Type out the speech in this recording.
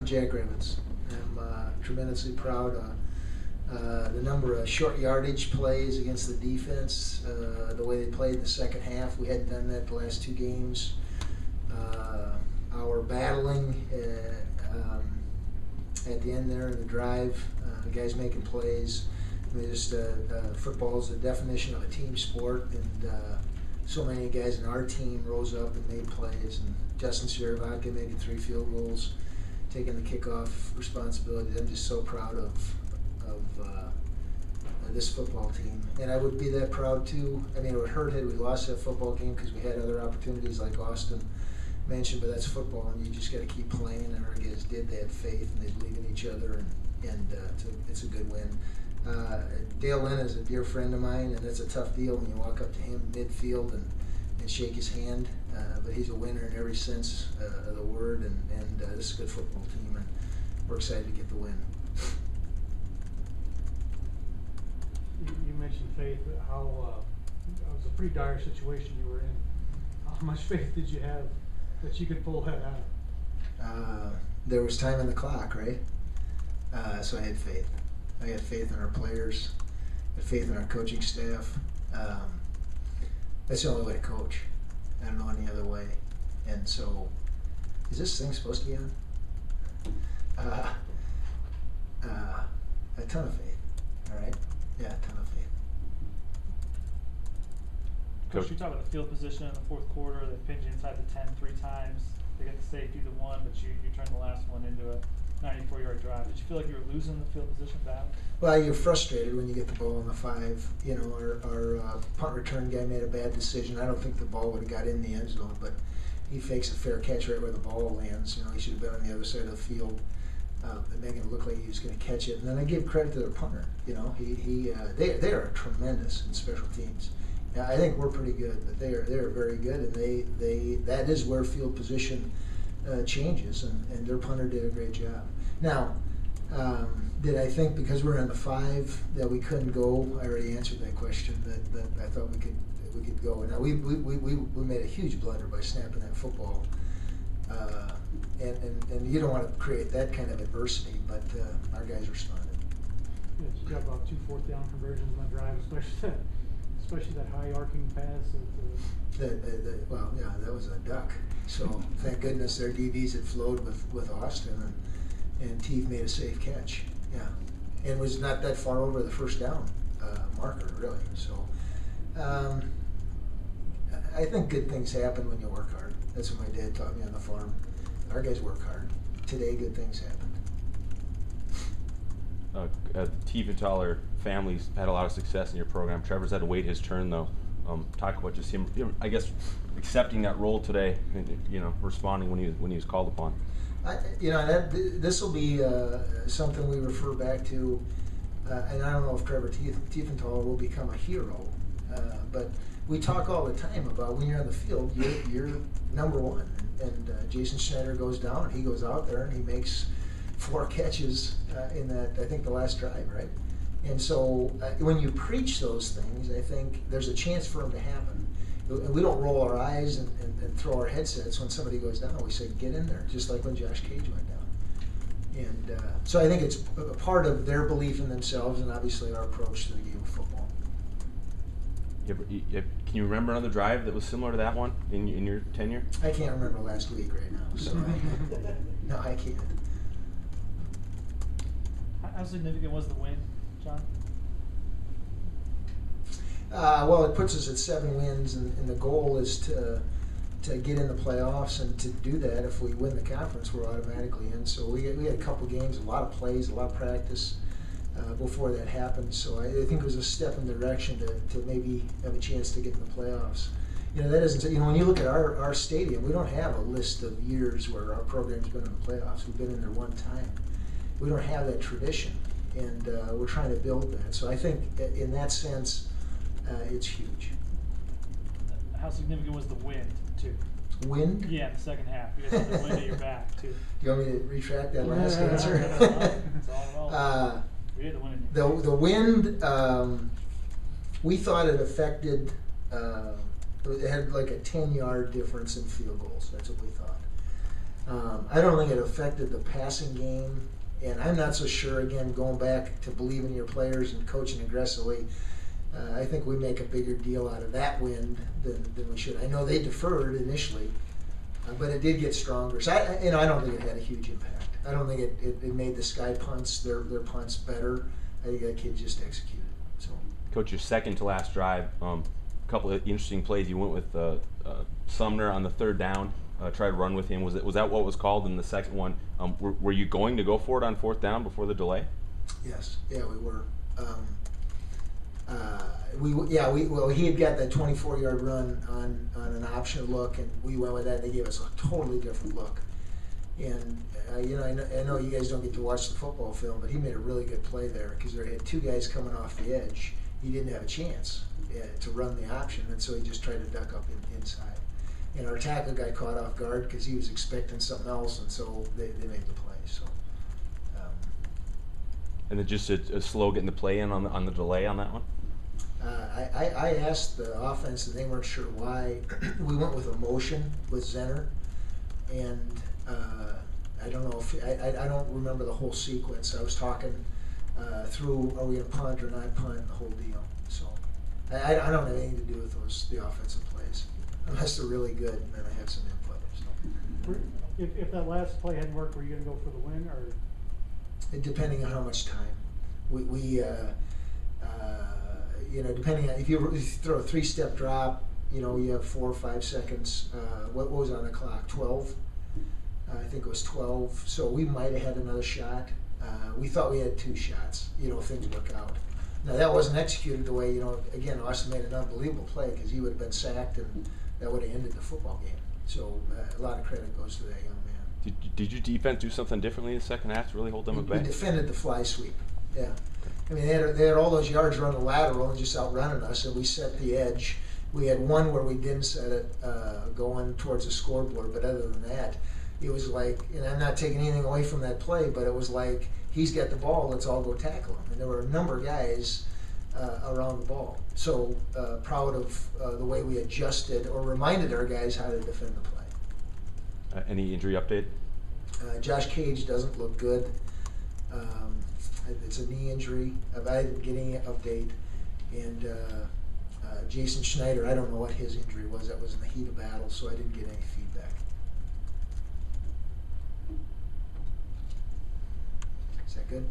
Jackrabbits. I'm tremendously proud of the number of short yardage plays against the defense, the way they played in the second half. We hadn't done that the last 2 games. Our battling at the end there in the drive, the guys making plays. I mean, just football is the definition of a team sport, and so many guys in our team rose up and made plays. And Justin Sveravatka making 3 field goals, taking the kickoff responsibility. I'm just so proud of this football team, and I would be that proud too. I mean, it would hurt had we lost that football game because we had other opportunities like Austin mentioned, but that's football, and you just got to keep playing. And our guys did. They had faith, and they believe in each other, and it's a good win. Dale Lynn is a dear friend of mine, and it's a tough deal when you walk up to him midfield and shake his hand, but he's a winner in every sense of the word, and this is a good football team, and we're excited to get the win. You mentioned faith, how it was a pretty dire situation you were in. How much faith did you have that you could pull that out? There was time on the clock, right? So I had faith. I had faith in our players, I had faith in our coaching staff. That's the only way to coach. I don't know any other way. And so, is this thing supposed to be on? A ton of faith, all right? Yeah, a ton of faith. Coach, you talked about the field position in the fourth quarter. They pinned you inside the 10 3 times. They got the safety to 1, but you turned the last one into a 94-yard drive. Did you feel like you were losing the field position battle? Well, you're frustrated when you get the ball on the 5. You know, our punt return guy made a bad decision. I don't think the ball would have got in the end zone, but he fakes a fair catch right where the ball lands. You know, he should have been on the other side of the field, making it look like he was going to catch it. And then I give credit to their punter. You know, they are tremendous in special teams. Yeah, I think we're pretty good, but they are very good, and they that is where field position changes, and their punter did a great job. Now, did I think because we're on the 5 that we couldn't go? I already answered that question. That I thought we could go. Now we made a huge blunder by snapping that football, and you don't want to create that kind of adversity, but our guys responded. Yeah, you got about 2 fourth down conversions on the drive, especially that high arcing pass. Well, yeah, that was a duck. So thank goodness their DBs had flowed with Austin, and Teeve made a safe catch. Yeah, and was not that far over the first down marker, really. So I think good things happen when you work hard. That's what my dad taught me on the farm. Our guys work hard. Today, good things happened. Teeve and Tyler families had a lot of success in your program. Trevor's had to wait his turn, though. Talk about just him, I guess, accepting that role today, and, responding when he was called upon. This will be something we refer back to, and I don't know if Trevor Tiefenthaler will become a hero, but we talk all the time about when you're on the field, you're number 1, and Jason Schneider goes down, and he goes out there, and he makes 4 catches in that, I think, the last drive, right? And so when you preach those things, I think there's a chance for them to happen. And we don't roll our eyes and throw our headsets when somebody goes down. We say, get in there, just like when Josh Cage went down. And so I think it's a part of their belief in themselves, and obviously our approach to the game of football. Can you remember another drive that was similar to that one in your tenure? I can't remember last week right now, so no, I can't. How significant was the win, John? Well, it puts us at 7 wins, and the goal is to get in the playoffs, and to do that, if we win the conference, we're automatically in. So we had a couple games, a lot of plays, a lot of practice before that happened. So I think it was a step in the direction to maybe have a chance to get in the playoffs. That isn't, when you look at our stadium, we don't have a list of years where our program's been in the playoffs. We've been in there one time. We don't have that tradition, and we're trying to build that. So I think in that sense, it's huge. How significant was the wind, too? Wind? Yeah, in the second half. You guys had the wind at your back, too. Do you want me to retract that last answer? It's all well. We had the wind in your The wind, we thought it affected, it had like a 10-yard difference in field goals. That's what we thought. I don't think it affected the passing game, and I'm not so sure, again, going back to believing in your players and coaching aggressively, I think we make a bigger deal out of that win than we should. I know they deferred initially, but it did get stronger. So I don't think it had a huge impact. I don't think it made the Sky punts, their punts better. I think that kid just executed. So, Coach, your second to last drive, a couple of interesting plays. You went with Sumner on the third down, tried to run with him. Was that what was called in the second one? Were you going to go for it on fourth down before the delay? Yes, yeah, we were. He had got that 24-yard run on an option look, and we went with that. They gave us a totally different look. And I know you guys don't get to watch the football film, but he made a really good play there because there had two guys coming off the edge. He didn't have a chance to run the option, and so he just tried to duck up inside. And our tackle got caught off guard because he was expecting something else, and so they made the play. So. And then just a slow getting the play in on the delay on that one? I asked the offense, and they weren't sure why. We went with a motion with Zenner, and I don't know if I don't remember the whole sequence. I was talking through, are we going to punt or not punt, the whole deal. So I don't have anything to do with the offensive plays. Unless they're really good, then I have some input. So. If that last play hadn't worked, were you going to go for the win, or? Depending on how much time. Depending on if you throw a 3-step drop, you have 4 or 5 seconds. What was on the clock? 12. I think it was 12. So we might have had another shot. We thought we had 2 shots. If things work out. Now that wasn't executed the way. Again, Austin made an unbelievable play because he would have been sacked and that would have ended the football game. So a lot of credit goes to that young man. Did your defense do something differently in the second half to really hold them at bay? We defended the fly sweep. Yeah. I mean, they had all those yards run the lateral and just outrunning us, and we set the edge. We had one where we didn't set it going towards the scoreboard, but other than that, it was like, and I'm not taking anything away from that play, but it was like, he's got the ball, let's all go tackle him. And there were a number of guys around the ball. So proud of the way we adjusted or reminded our guys how to defend the play. Any injury update? Josh Cage doesn't look good. It's a knee injury. I didn't get any update. And Jason Schneider, I don't know what his injury was. That was in the heat of battle, so I didn't get any feedback. Is that good?